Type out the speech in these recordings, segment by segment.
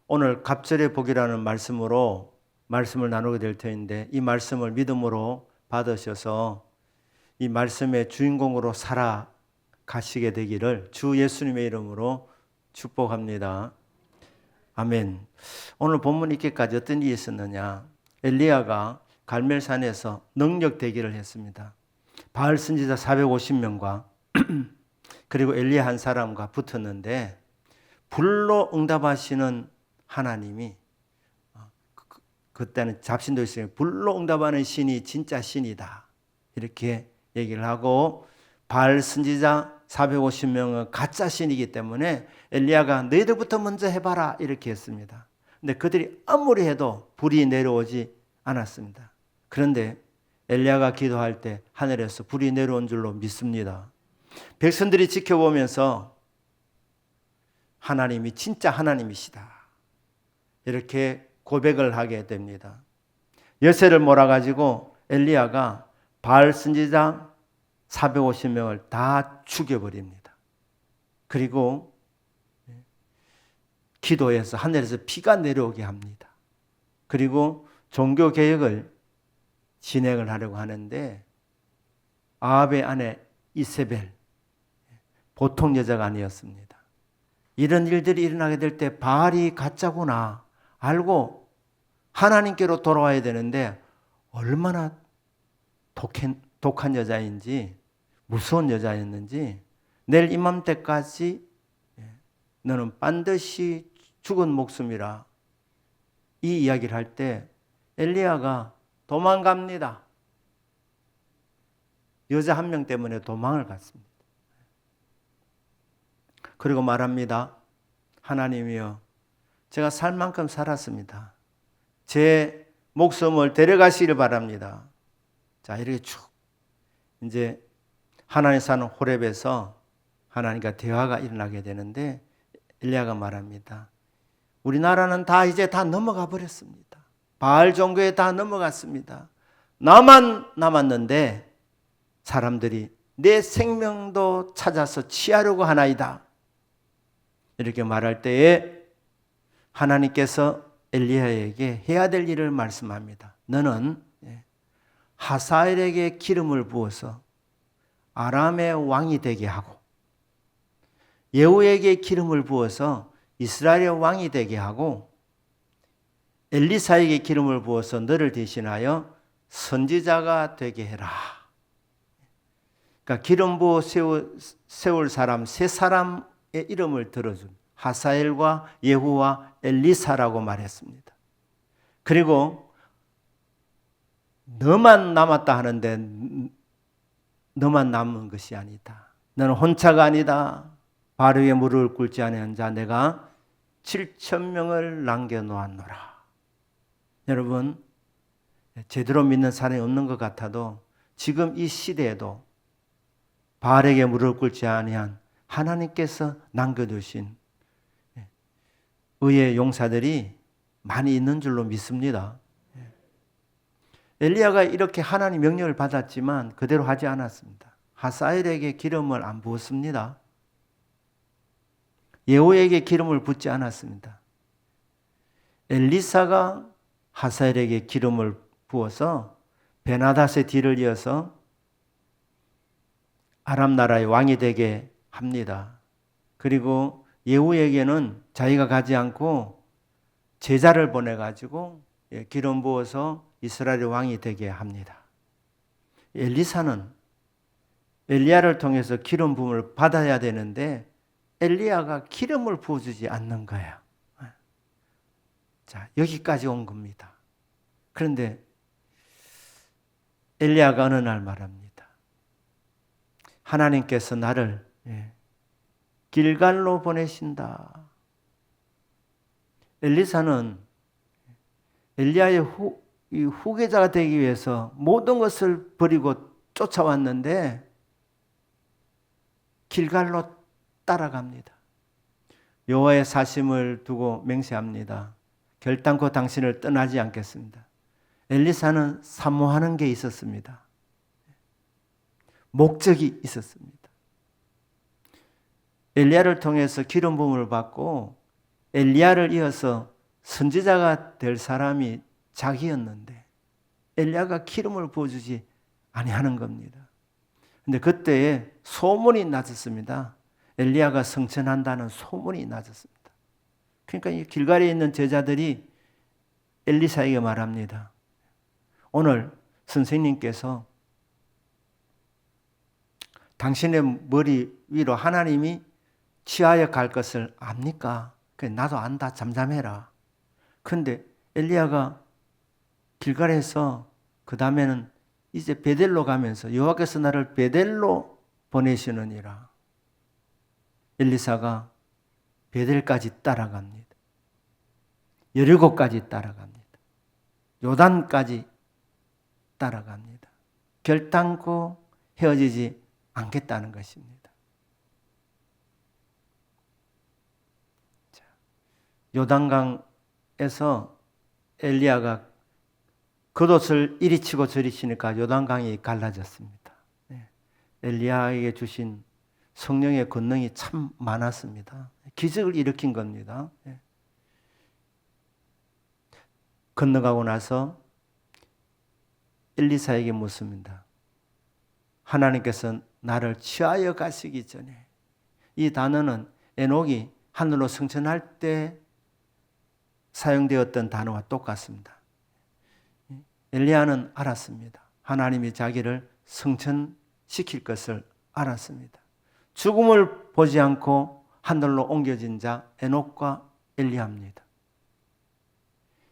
오늘 갑절의 복이라는 말씀으로 말씀을 나누게 될 터인데 이 믿음으로 받으셔서 이 말씀의 주인공으로 살아가시게 되기를 주 예수님의 이름으로 축복합니다. 아멘. 오늘 본문 읽기까지 어떤 일이 있었느냐. 엘리야가 갈멜산에서 능력 대기를 했습니다. 바알 선지자 450명과 그리고 엘리야 한 사람과 붙었는데 불로 응답하시는 하나님이 그때는 잡신도 있어요. 불로 응답하는 신이 진짜 신이다. 이렇게 얘기를 하고 바알 선지자 450명은 가짜 신이기 때문에 엘리야가 너희들부터 먼저 해봐라 이렇게 했습니다. 근데 그들이 아무리 해도 불이 내려오지 않았습니다. 그런데 엘리야가 기도할 때 하늘에서 불이 내려온 줄로 믿습니다. 백성들이 지켜보면서 하나님이 진짜 하나님이시다. 이렇게 고백을 하게 됩니다. 여세를 몰아가지고 엘리야가 바알 선지자 450명을 다 죽여버립니다. 그리고 기도해서 하늘에서 피가 내려오게 합니다. 그리고 종교개혁을 진행을 하려고 하는데 아합의 아내 이세벨, 보통 여자가 아니었습니다. 이런 일들이 일어나게 될 때 바알이 가짜구나 알고 하나님께로 돌아와야 되는데 얼마나 독한 여자인지 무서운 여자였는지 내일 이맘때까지 너는 반드시 죽은 목숨이라 이 이야기를 할 때 엘리야가 도망갑니다. 여자 한 명 때문에 도망을 갔습니다. 그리고 말합니다. 하나님이여 제가 살 만큼 살았습니다. 제 목숨을 데려가시길 바랍니다. 자, 이렇게 쭉 이제 하나님 사는 호렙에서 하나님과 대화가 일어나게 되는데 엘리야가 말합니다. 우리나라는 다 이제 다 넘어가 버렸습니다. 바알 종교에 다 넘어갔습니다. 나만 남았는데 사람들이 내 생명도 찾아서 취하려고 하나이다. 이렇게 말할 때에 하나님께서 엘리야에게 해야 될 일을 말씀합니다. 너는 하사엘에게 기름을 부어서 아람의 왕이 되게 하고 예후에게 기름을 부어서 이스라엘의 왕이 되게 하고 엘리사에게 기름을 부어서 너를 대신하여 선지자가 되게 해라. 그러니까 기름 부어 세울 사람 세 사람의 이름을 들어준 하사엘과 예후와 엘리사라고 말했습니다. 그리고 너만 남았다 하는데 너만 남은 것이 아니다. 너는 혼자가 아니다. 바르게 무릎을 꿇지 아니한 자 내가 7,000명을 남겨놓았노라. 여러분 제대로 믿는 사람이 없는 것 같아도 지금 이 시대에도 바알에게 무릎을 꿇지 아니한 하나님께서 남겨두신 의의 용사들이 많이 있는 줄로 믿습니다. 엘리야가 이렇게 하나님 명령을 받았지만 그대로 하지 않았습니다. 하사엘에게 기름을 안 부었습니다. 예후에게 기름을 붓지 않았습니다. 엘리사가 하사엘에게 기름을 부어서 베나닷의 뒤를 이어서 아람 나라의 왕이 되게 합니다. 그리고 예후에게는 자기가 가지 않고 제자를 보내가지고 기름 부어서 이스라엘의 왕이 되게 합니다. 엘리사는 엘리야를 통해서 기름 부음을 받아야 되는데 엘리야가 기름을 부어주지 않는 거야. 자, 여기까지 온 겁니다. 그런데 엘리야가 어느 날 말합니다. 하나님께서 나를 길갈로 보내신다. 엘리사는 엘리야의 후계자가 되기 위해서 모든 것을 버리고 쫓아왔는데 길갈로 따라갑니다. 여호와의 사심을 두고 맹세합니다. 결단코 당신을 떠나지 않겠습니다. 엘리사는 사모하는 게 있었습니다. 목적이 있었습니다. 엘리야를 통해서 기름 부음을 받고 엘리야를 이어서 선지자가 될 사람이 자기였는데 엘리야가 기름을 부어주지 아니하는 겁니다. 근데 그때에 소문이 났었습니다. 엘리야가 승천한다는 소문이 났었습니다. 그러니까 이 길갈에 있는 제자들이 엘리사에게 말합니다. 오늘 선생님께서 당신의 머리 위로 하나님이 취하여 갈 것을 압니까? 그래, 나도 안다. 잠잠해라. 그런데 엘리야가 길갈에서 그 다음에는 이제 베델로 가면서 여호와께서 나를 베델로 보내시느니라. 엘리사가 베델까지 따라갑니다. 여리고까지 따라갑니다. 요단까지 따라갑니다. 결단코 헤어지지 않겠다는 것입니다. 자, 요단강에서 엘리야가 겉옷을 이리 치고 저리 치니까 요단강이 갈라졌습니다. 엘리야에게 주신 성령의 권능이 참 많았습니다. 기적을 일으킨 겁니다. 건너가고 나서 엘리사에게 묻습니다. 하나님께서 나를 취하여 가시기 전에, 이 단어는 에녹이 하늘로 승천할 때 사용되었던 단어와 똑같습니다. 엘리야는 알았습니다. 하나님이 자기를 승천시킬 것을 알았습니다. 죽음을 보지 않고 하늘로 옮겨진 자 에녹과 엘리야입니다.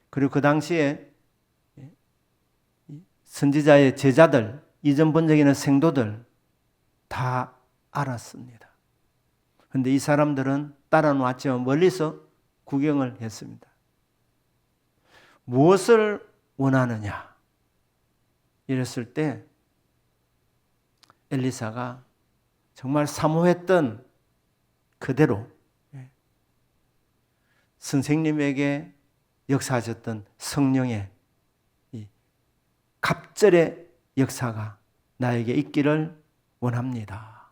그리고 그 당시에 선지자의 제자들, 이전 번역에는 생도들 다 알았습니다. 그런데 이 사람들은 따라 놓았지만 멀리서 구경을 했습니다. 무엇을 원하느냐? 이랬을 때 엘리사가 정말 사모했던 그대로 선생님에게 역사하셨던 성령의 이 갑절의 역사가 나에게 있기를 원합니다.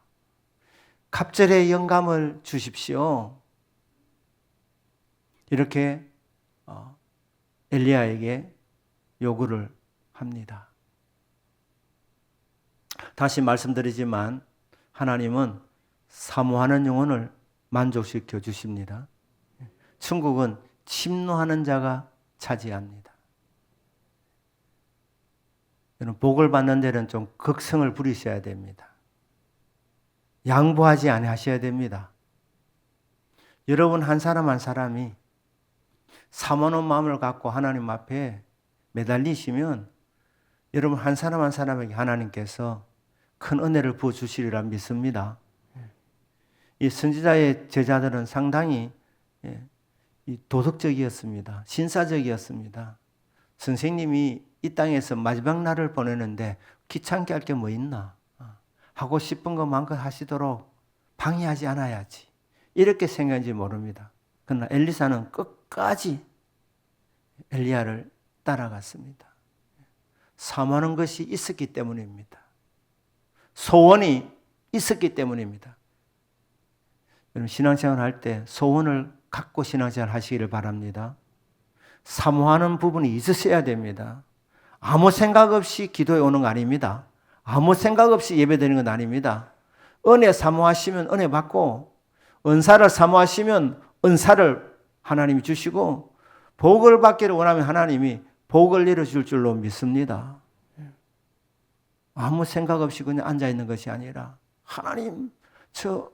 갑절의 영감을 주십시오. 이렇게 엘리야에게 요구를 합니다. 다시 말씀드리지만 하나님은 사모하는 영혼을 만족시켜 주십니다. 천국은 침노하는 자가 차지합니다. 여러분, 복을 받는 데는 좀 극성을 부리셔야 됩니다. 양보하지 아니하셔야 됩니다. 여러분 한 사람 한 사람이 사모하는 마음을 갖고 하나님 앞에 매달리시면 여러분 한 사람 한 사람에게 하나님께서 큰 은혜를 부어주시리라 믿습니다. 이 선지자의 제자들은 상당히 도덕적이었습니다. 신사적이었습니다. 선생님이 이 땅에서 마지막 날을 보내는데 귀찮게 할 게 뭐 있나? 하고 싶은 것 마음껏 하시도록 방해하지 않아야지. 이렇게 생각인지 모릅니다. 그러나 엘리사는 끝까지 엘리야를 따라갔습니다. 사모하는 것이 있었기 때문입니다. 소원이 있었기 때문입니다. 여러분 신앙생활 할 때 소원을 갖고 신앙생활 하시기를 바랍니다. 사모하는 부분이 있으셔야 됩니다. 아무 생각 없이 기도해 오는 거 아닙니다. 아무 생각 없이 예배드리는 건 아닙니다. 은혜 사모하시면 은혜 받고, 은사를 사모하시면 은사를 하나님이 주시고, 복을 받기를 원하면 하나님이 복을 내려줄 줄로 믿습니다. 아무 생각 없이 그냥 앉아있는 것이 아니라 하나님 저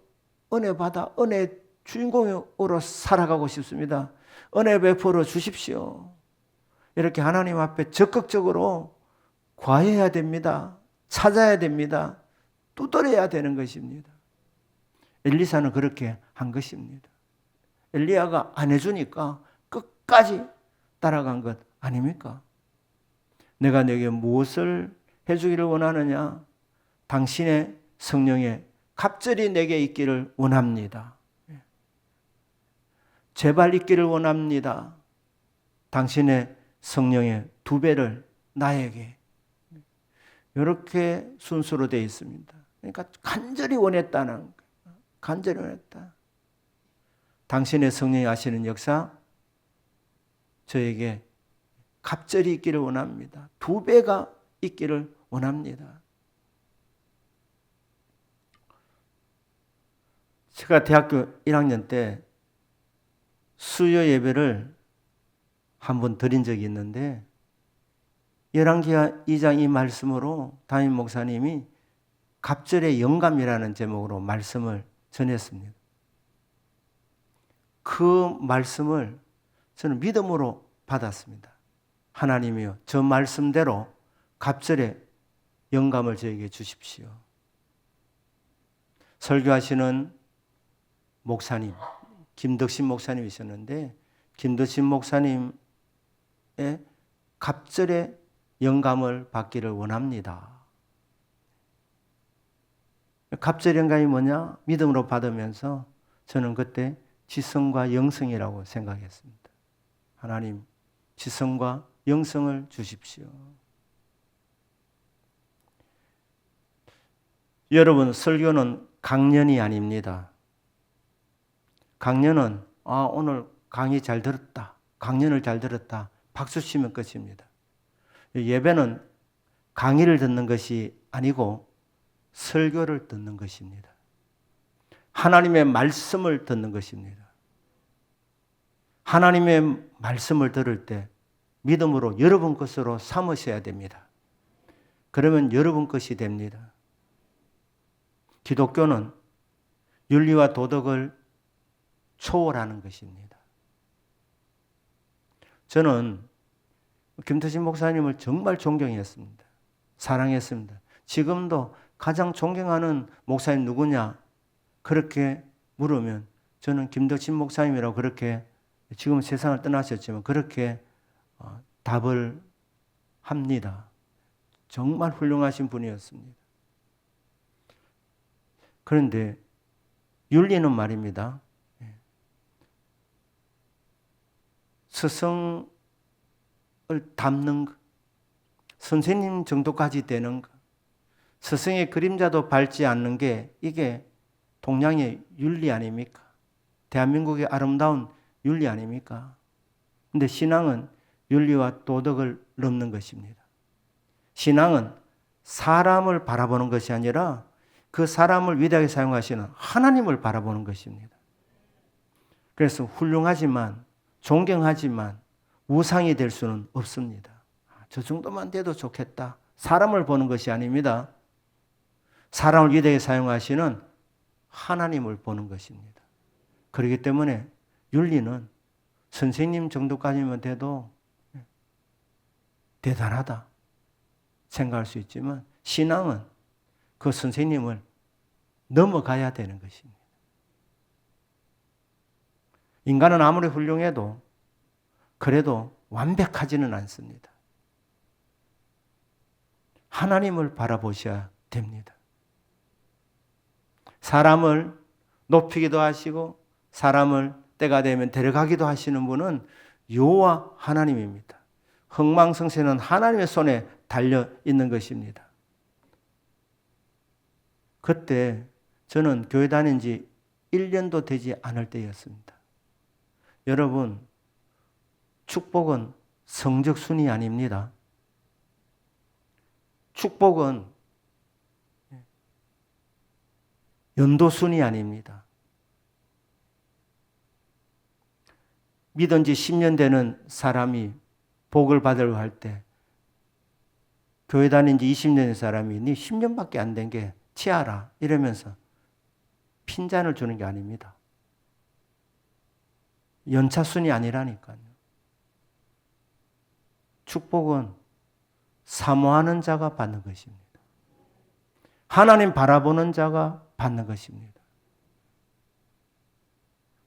은혜 받아 은혜 주인공으로 살아가고 싶습니다. 은혜 베풀어 주십시오. 이렇게 하나님 앞에 적극적으로 구해야 됩니다. 찾아야 됩니다. 두드려야 되는 것입니다. 엘리사는 그렇게 한 것입니다. 엘리야가 안 해주니까 끝까지 따라간 것 아닙니까? 내가 내게 무엇을 해주기를 원하느냐? 당신의 성령의 갑절이 내게 있기를 원합니다. 제발 있기를 원합니다. 당신의 성령의 2배를 나에게. 이렇게 순서로 되어 있습니다. 그러니까 간절히 원했다는 거예요. 간절히 원했다. 당신의 성령이 하시는 역사 저에게 갑절이 있기를 원합니다. 2배가 있기를 원합니다. 제가 대학교 1학년 때 수요 예배를 한번 드린 적이 있는데 열왕기하 2장 이 말씀으로 담임 목사님이 갑절의 영감이라는 제목으로 말씀을 전했습니다. 그 말씀을 저는 믿음으로 받았습니다. 하나님이요, 저 말씀대로 갑절의 영감을 저에게 주십시오. 설교하시는 목사님, 김덕신 목사님이셨는데 김덕신 목사님의 갑절의 영감을 받기를 원합니다. 갑절 영감이 뭐냐? 믿음으로 받으면서 저는 그때 지성과 영성이라고 생각했습니다. 하나님, 지성과 영성을 주십시오. 여러분, 설교는 강연이 아닙니다. 강연은 오늘 강의 잘 들었다, 강연을 잘 들었다, 박수 치면 끝입니다. 예배는 강의를 듣는 것이 아니고 설교를 듣는 것입니다. 하나님의 말씀을 듣는 것입니다. 하나님의 말씀을 들을 때 믿음으로 여러분 것으로 삼으셔야 됩니다. 그러면 여러분 것이 됩니다. 기독교는 윤리와 도덕을 초월하는 것입니다. 저는 김태신 목사님을 정말 존경했습니다. 사랑했습니다. 지금도 가장 존경하는 목사님 누구냐? 그렇게 물으면 저는 김덕신 목사님이라고 그렇게, 지금 세상을 떠나셨지만 그렇게 답을 합니다. 정말 훌륭하신 분이었습니다. 그런데 윤리는 말입니다. 스승을 닮는 것, 선생님 정도까지 되는 것, 스승의 그림자도 밟지 않는 게 이게 동양의 윤리 아닙니까? 대한민국의 아름다운 윤리 아닙니까? 그런데 신앙은 윤리와 도덕을 넘는 것입니다. 신앙은 사람을 바라보는 것이 아니라 그 사람을 위대하게 사용하시는 하나님을 바라보는 것입니다. 그래서 훌륭하지만, 존경하지만 우상이 될 수는 없습니다. 저 정도만 돼도 좋겠다, 사람을 보는 것이 아닙니다. 사람을 위대하게 사용하시는 하나님을 보는 것입니다. 그렇기 때문에 윤리는 선생님 정도까지만 돼도 대단하다 생각할 수 있지만 신앙은 그 선생님을 넘어가야 되는 것입니다. 인간은 아무리 훌륭해도 그래도 완벽하지는 않습니다. 하나님을 바라보셔야 됩니다. 사람을 높이기도 하시고 사람을 때가 되면 데려가기도 하시는 분은 여호와 하나님입니다. 흥망성쇠는 하나님의 손에 달려 있는 것입니다. 그때 저는 교회 다닌 지 1년도 되지 않을 때였습니다. 여러분, 축복은 성적순이 아닙니다. 축복은 연도순이 아닙니다. 믿은 지 10년 되는 사람이 복을 받으려고 할 때 교회 다닌 지 20년 된 사람이 네 10년밖에 안 된 게 치아라 이러면서 핀잔을 주는 게 아닙니다. 연차순이 아니라니까요. 축복은 사모하는 자가 받는 것입니다. 하나님 바라보는 자가 받는 것입니다.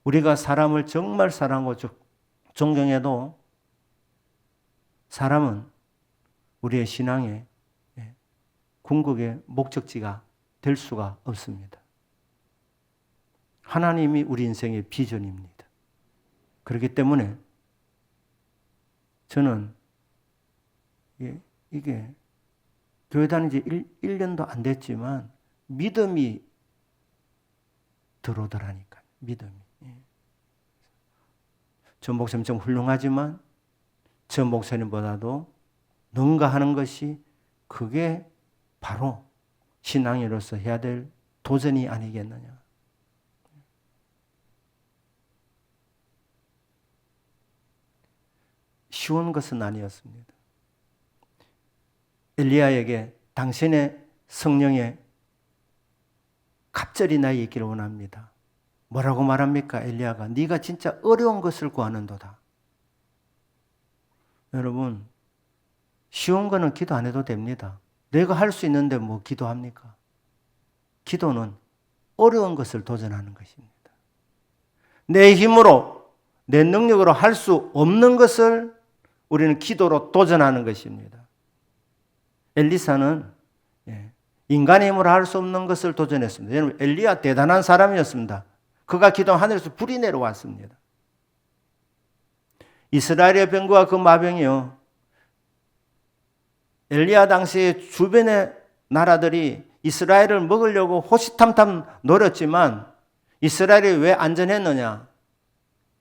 우리가 사람을 정말 사랑하고 존경해도 사람은 우리의 신앙의 궁극의 목적지가 될 수가 없습니다. 하나님이 우리 인생의 비전입니다. 그렇기 때문에 저는 이게 교회 다닌 지 1년도 안 됐지만 믿음이 들어오더라니까요. 믿음이. 전 목사님 좀 훌륭하지만 저 목사님보다도 능가하는 것이 그게 바로 신앙인으로서 해야 될 도전이 아니겠느냐. 쉬운 것은 아니었습니다. 엘리야에게 당신의 성령에 갑절이 나에 있기를 원합니다. 뭐라고 말합니까? 엘리야가 네가 진짜 어려운 것을 구하는도다. 여러분, 쉬운 거는 기도 안 해도 됩니다. 내가 할 수 있는데 뭐 기도합니까? 기도는 어려운 것을 도전하는 것입니다. 내 힘으로, 내 능력으로 할 수 없는 것을 우리는 기도로 도전하는 것입니다. 엘리사는 인간의 힘으로 할 수 없는 것을 도전했습니다. 여러분, 엘리야 대단한 사람이었습니다. 그가 기도한 하늘에서 불이 내려왔습니다. 이스라엘의 병거와 그 마병이요, 엘리야 당시에 주변의 나라들이 이스라엘을 먹으려고 호시탐탐 노렸지만 이스라엘이 왜 안전했느냐?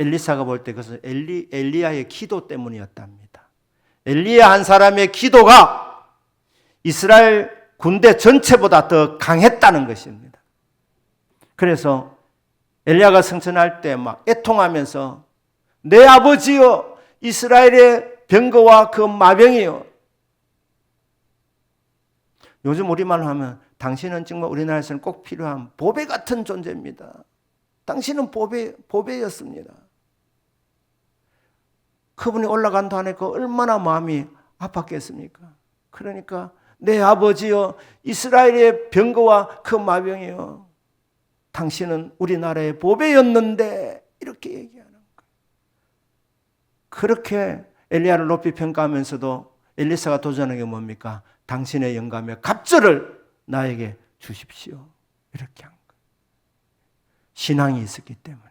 엘리사가 볼 때 그것은 엘리야의 기도 때문이었답니다. 엘리야 한 사람의 기도가 이스라엘 군대 전체보다 더 강했다는 것입니다. 그래서 엘리야가 승천할 때 막 애통하면서 내 아버지여 이스라엘의 병거와 그 마병이여. 요즘 우리말로 하면 당신은 정말 우리나라에서는 꼭 필요한 보배 같은 존재입니다. 당신은 보배였습니다. 그분이 올라간다 하니까 얼마나 마음이 아팠겠습니까? 그러니까 내 아버지여 이스라엘의 병거와 그 마병이여 당신은 우리나라의 보배였는데 이렇게 얘기하는 거예요. 그렇게 엘리야를 높이 평가하면서도 엘리사가 도전한 게 뭡니까? 당신의 영감의 갑절을 나에게 주십시오. 이렇게 한 거예요. 신앙이 있었기 때문에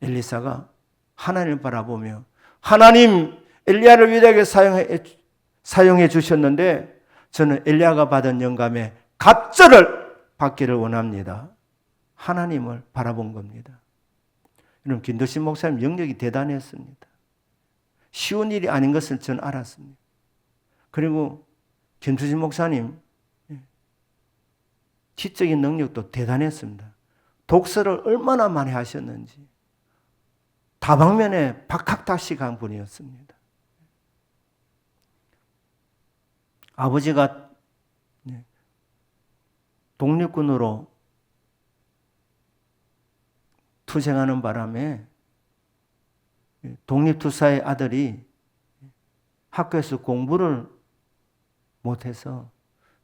엘리사가 하나님을 바라보며 하나님 엘리야를 위대하게 사용해 주셨는데 저는 엘리야가 받은 영감의 갑절을 받기를 원합니다. 하나님을 바라본 겁니다. 여러분, 김도신 목사님 영역이 대단했습니다. 쉬운 일이 아닌 것을 저는 알았습니다. 그리고 김수진 목사님 지적인 능력도 대단했습니다. 독서를 얼마나 많이 하셨는지 다방면에 박학다식한 분이었습니다. 아버지가 독립군으로 투쟁하는 바람에 독립투사의 아들이 학교에서 공부를 못해서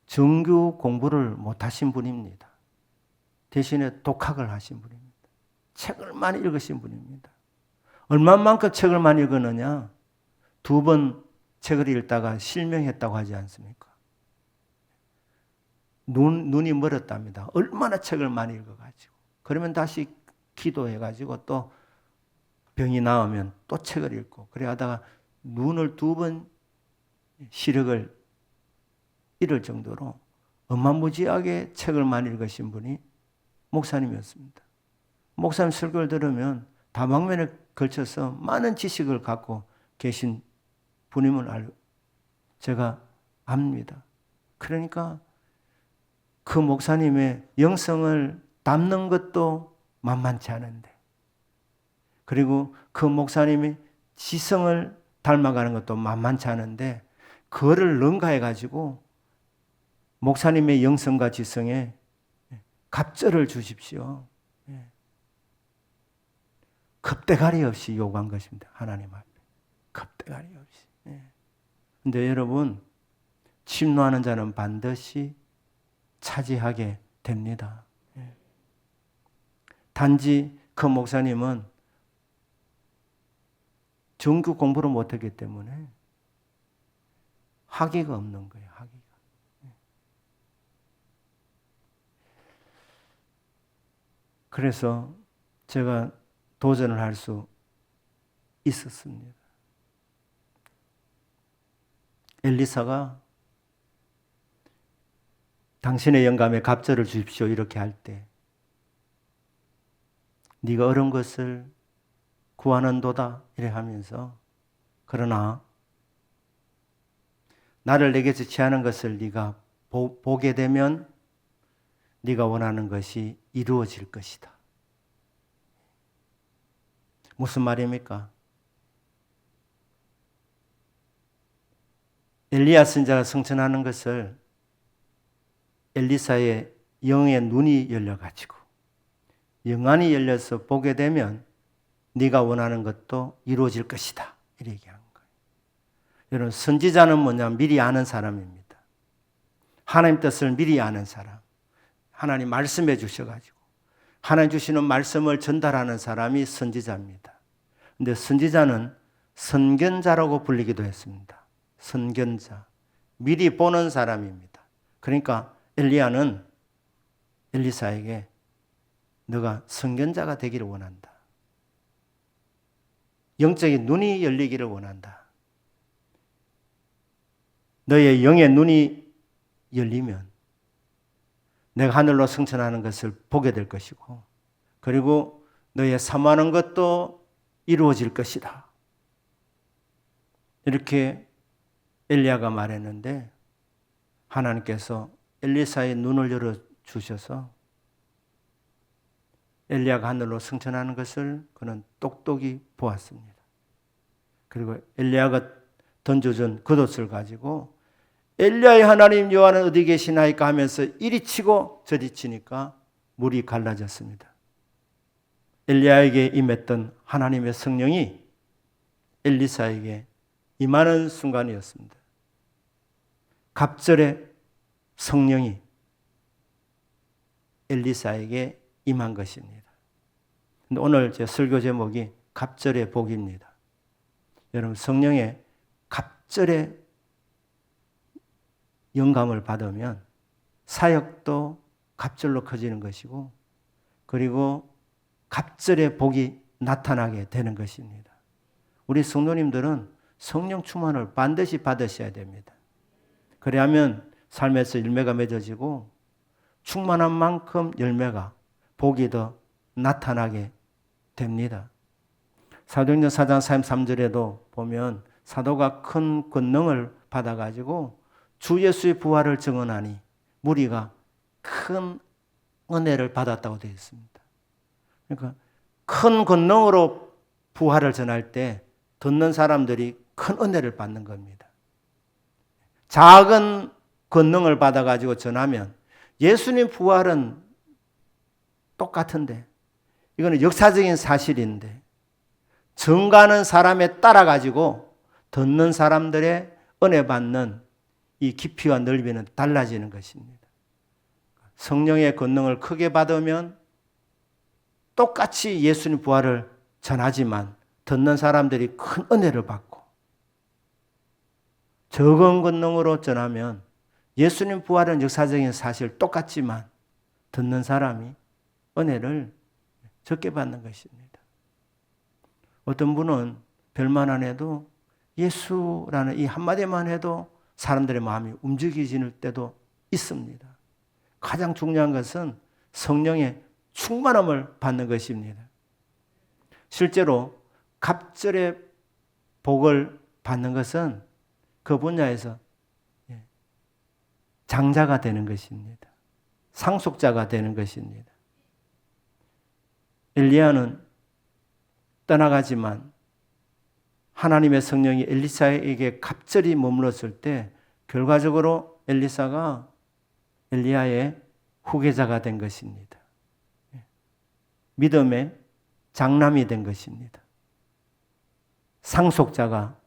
정규 공부를 못하신 분입니다. 대신에 독학을 하신 분입니다. 책을 많이 읽으신 분입니다. 얼마만큼 책을 많이 읽었느냐? 2번 책을 읽다가 실명했다고 하지 않습니까? 눈이 멀었답니다. 얼마나 책을 많이 읽어가지고. 그러면 다시 기도해가지고 또 병이 나오면 또 책을 읽고 그래 하다가 눈을 2번 시력을 잃을 정도로 어마무지하게 책을 많이 읽으신 분이 목사님이었습니다. 목사님 설교를 들으면 다방면에 걸쳐서 많은 지식을 갖고 계신 분임을 제가 압니다. 그러니까 그 목사님의 영성을 담는 것도 만만치 않은데, 그리고 그 목사님이 지성을 닮아가는 것도 만만치 않은데, 그거를 능가해가지고 목사님의 영성과 지성에 갑절을 주십시오. 겁대가리 없이 요구한 것입니다. 하나님 앞에. 겁대가리 없이. 그런데 여러분, 침노하는 자는 반드시 차지하게 됩니다. 단지 그 목사님은 정규 공부를 못했기 때문에 학위가 없는 거예요. 학위가. 그래서 제가 도전을 할 수 있었습니다. 엘리사가 당신의 영감에 갑절을 주십시오 이렇게 할 때 네가 어려운 것을 구하는도다 이래 하면서 그러나 나를 내게서 취하는 것을 네가 보게 되면 네가 원하는 것이 이루어질 것이다. 무슨 말입니까? 엘리야 선지자가 성천하는 것을 엘리사의 영의 눈이 열려가지고 영안이 열려서 보게 되면 네가 원하는 것도 이루어질 것이다. 이렇게 얘기하는 거예요. 여러분, 선지자는 뭐냐? 미리 아는 사람입니다. 하나님 뜻을 미리 아는 사람. 하나님 말씀해 주셔가지고 하나님 주시는 말씀을 전달하는 사람이 선지자입니다. 그런데 선지자는 선견자라고 불리기도 했습니다. 선견자. 미리 보는 사람입니다. 그러니까 엘리야는 엘리사에게 너가 선견자가 되기를 원한다. 영적인 눈이 열리기를 원한다. 너의 영의 눈이 열리면 내가 하늘로 승천하는 것을 보게 될 것이고 그리고 너의 사모하는 것도 이루어질 것이다. 이렇게 엘리야가 말했는데 하나님께서 엘리사의 눈을 열어주셔서 엘리야가 하늘로 승천하는 것을 그는 똑똑히 보았습니다. 그리고 엘리야가 던져준 겉옷을 가지고 엘리야의 하나님 여호와는 어디 계시나이까 하면서 이리 치고 저리 치니까 물이 갈라졌습니다. 엘리야에게 임했던 하나님의 성령이 엘리사에게 임하는 순간이었습니다. 갑절의 성령이 엘리사에게 임한 것입니다. 근데 오늘 제 설교 제목이 갑절의 복입니다. 여러분, 성령의 갑절의 영감을 받으면 사역도 갑절로 커지는 것이고 그리고 갑절의 복이 나타나게 되는 것입니다. 우리 성도님들은 성령 충만을 반드시 받으셔야 됩니다. 그래야만 삶에서 열매가 맺어지고 충만한 만큼 열매가 복이 더 나타나게 됩니다. 사도행전 4장 33절에도 보면 사도가 큰 권능을 받아가지고 주 예수의 부활을 증언하니 무리가 큰 은혜를 받았다고 되어 있습니다. 그러니까 큰 권능으로 부활을 전할 때 듣는 사람들이 큰 은혜를 받는 겁니다. 작은 권능을 받아가지고 전하면 예수님 부활은 똑같은데 이거는 역사적인 사실인데 증가하는 사람에 따라가지고 듣는 사람들의 은혜 받는 이 깊이와 넓이는 달라지는 것입니다. 성령의 권능을 크게 받으면 똑같이 예수님 부활을 전하지만 듣는 사람들이 큰 은혜를 받고 적은 권능으로 전하면 예수님 부활은 역사적인 사실 똑같지만 듣는 사람이 은혜를 적게 받는 것입니다. 어떤 분은 별말 안 해도 예수라는 이 한마디만 해도 사람들의 마음이 움직여질 때도 있습니다. 가장 중요한 것은 성령의 충만함을 받는 것입니다. 실제로 갑절의 복을 받는 것은 그 분야에서 장자가 되는 것입니다. 상속자가 되는 것입니다. 엘리야는 떠나가지만 하나님의 성령이 엘리사에게 갑절히 머물렀을 때 결과적으로 엘리사가 엘리야의 후계자가 된 것입니다. 믿음의 장남이 된 것입니다. 상속자가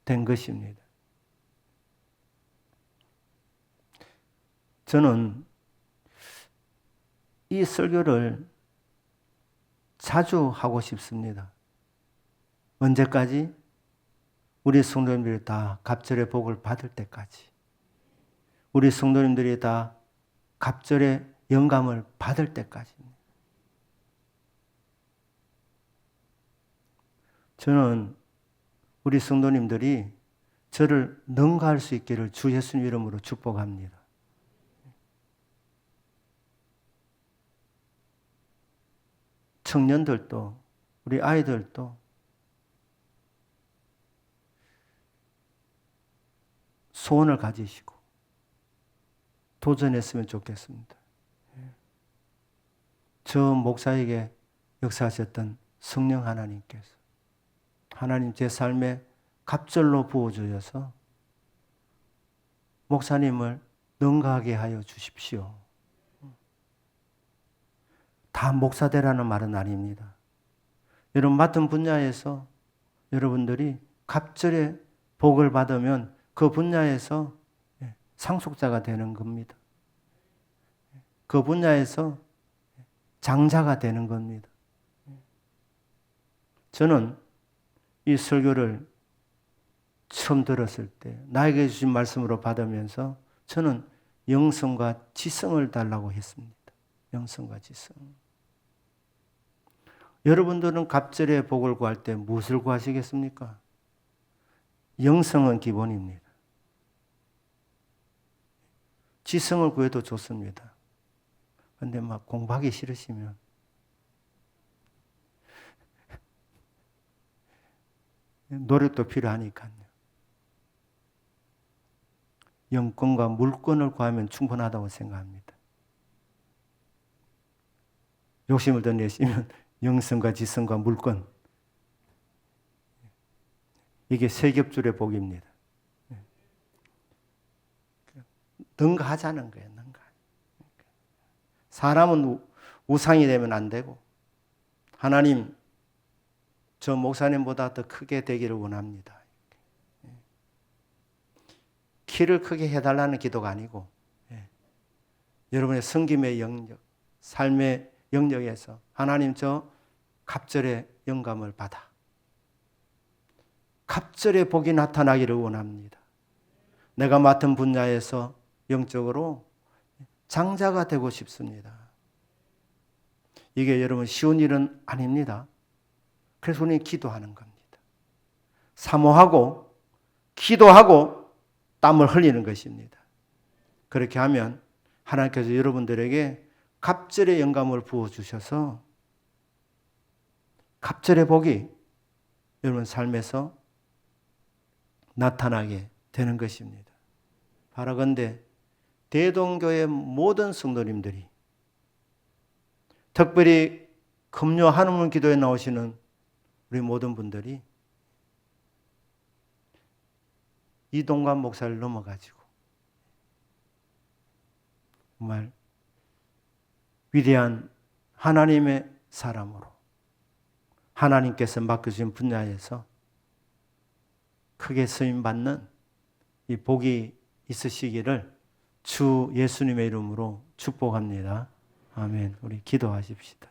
된 것입니다. 저는 이 설교를 자주 하고 싶습니다. 언제까지? 우리 성도님들이 다 갑절의 복을 받을 때까지. 우리 성도님들이 다 갑절의 영감을 받을 때까지입니다. 저는 우리 성도님들이 저를 능가할 수 있기를 주 예수님 이름으로 축복합니다. 청년들도 우리 아이들도 소원을 가지시고 도전했으면 좋겠습니다. 저 목사에게 역사하셨던 성령 하나님께서 하나님 제 삶에 갑절로 부어주셔서 목사님을 능가하게 하여 주십시오. 다 목사되라는 말은 아닙니다. 여러분 맡은 분야에서 여러분들이 갑절의 복을 받으면 그 분야에서 상속자가 되는 겁니다. 그 분야에서 장자가 되는 겁니다. 저는 이 설교를 처음 들었을 때 나에게 주신 말씀으로 받으면서 저는 영성과 지성을 달라고 했습니다. 영성과 지성. 여러분들은 갑절의 복을 구할 때 무엇을 구하시겠습니까? 영성은 기본입니다. 지성을 구해도 좋습니다. 그런데 막 공부하기 싫으시면 노력도 필요하니까요. 영권과 물권을 구하면 충분하다고 생각합니다. 욕심을 더 내시면 영성과 지성과 물권, 이게 세 겹줄의 복입니다. 능가하자는 거예요. 능가. 사람은 우상이 되면 안 되고 하나님 저 목사님보다 더 크게 되기를 원합니다. 키를 크게 해달라는 기도가 아니고 여러분의 섬김의 영역, 삶의 영역에서 하나님 저 갑절의 영감을 받아 갑절의 복이 나타나기를 원합니다. 내가 맡은 분야에서 영적으로 장자가 되고 싶습니다. 이게 여러분 쉬운 일은 아닙니다. 그래서 우리는 기도하는 겁니다. 사모하고 기도하고 땀을 흘리는 것입니다. 그렇게 하면 하나님께서 여러분들에게 갑절의 영감을 부어주셔서 갑절의 복이 여러분 삶에서 나타나게 되는 것입니다. 바라건대 대동교의 모든 성도님들이 특별히 금요 한우문 기도에 나오시는 우리 모든 분들이 이동관 목사를 넘어가지고 정말 위대한 하나님의 사람으로 하나님께서 맡겨주신 분야에서 크게 쓰임받는 이 복이 있으시기를 주 예수님의 이름으로 축복합니다. 아멘. 우리 기도하십시다.